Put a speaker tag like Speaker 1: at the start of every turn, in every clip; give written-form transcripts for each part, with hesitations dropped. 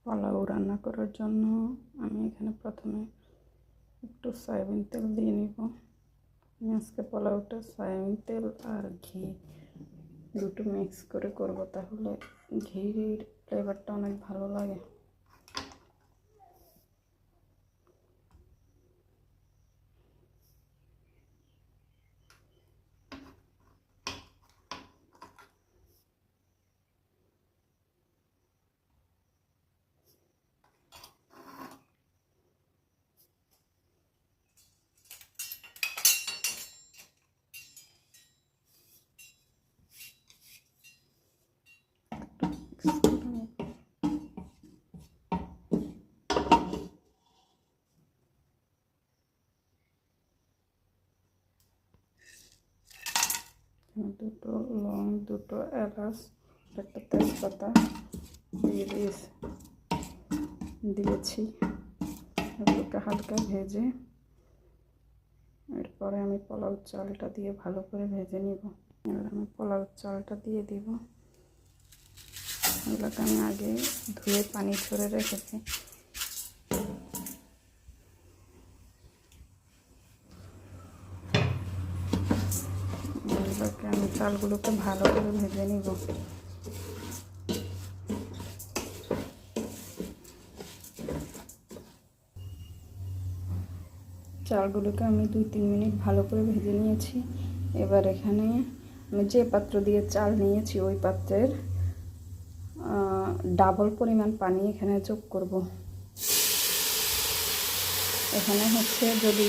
Speaker 1: পোলাও রান্না করার জন্য আমি এখানে প্রথমে একটু সয়াবিন তেল দিয়ে নিব। আমি আজকে পোলাওটা সয়াবিন তেল আর ঘি দুটো মিক্স করে করব, তাহলে ঘির ফ্লেভারটা অনেক ভালো লাগে। দুটো লং, দুটো এলাচ, একটা তেজপাতা দিয়েছি। এগুলোকে হালকা ভেজে এরপরে আমি পোলাও চালটা দিয়ে ভালো করে ভেজে নিব। এবার আমি পোলাও চালটা দিয়ে দিব। এগুলোকে আমি আগে ধুয়ে পানি ঝরে রেখেছি। এগুলোকে আমি চালগুলোকে ভালো করে ভেজে নিব। চালগুলোকে আমি 2-3 মিনিট ভালো করে ভেজে নিয়েছি। এবার এখানে আমি যে পাত্র দিয়ে চাল নিয়েছি ওই পাত্রের ডাবল পরিমাণ পানি এখানে যোগ করব। এখানে হচ্ছে যদি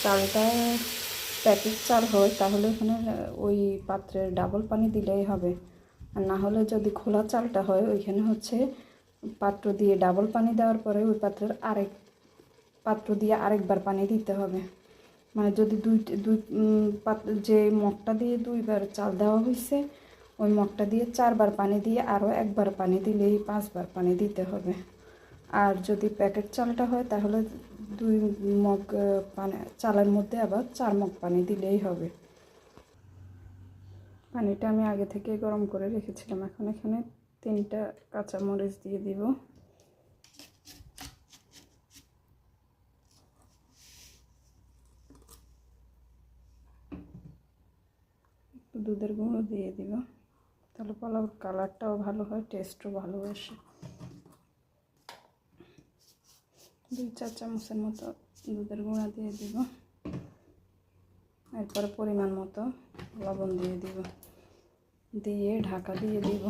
Speaker 1: চালটা প্যাকেট চাল হয় তাহলে এখানে ওই পাত্রের ডাবল পানি দিলেই হবে, আর না হলে যদি খোলা চালটা হয় ওইখানে হচ্ছে পাত্র দিয়ে ডাবল পানি দেওয়ার পরে ওই পাত্রের আরেক পাত্র দিয়ে আরেকবার পানি দিতে হবে। মানে যদি যে মগটা দিয়ে 2বার চাল দেওয়া হয়েছে ওই মগটা দিয়ে 4বার পানি দিয়ে আরও 1বার পানি দিলেই 5বার পানি দিতে হবে। আর যদি প্যাকেট চালটা হয় তাহলে 2 মগ পানি চালের মধ্যে আবার 4 মগ পানি দিলেই হবে। পানিটা আমি আগে থেকে গরম করে রেখেছিলাম। এখন এখানে 3টা কাঁচামরিচ দিয়ে দিব। দুধের গুঁড়ো দিয়ে দিব, তাহলে পোলাওর কালারটাও ভালো হয়, টেস্টও ভালো আসে। 2-4 চামচের মতো দুধের গুঁড়া দিয়ে দিব। এরপরে পরিমাণ মতো লবণ দিয়ে দিব, দিয়ে ঢাকা দিয়ে দিব।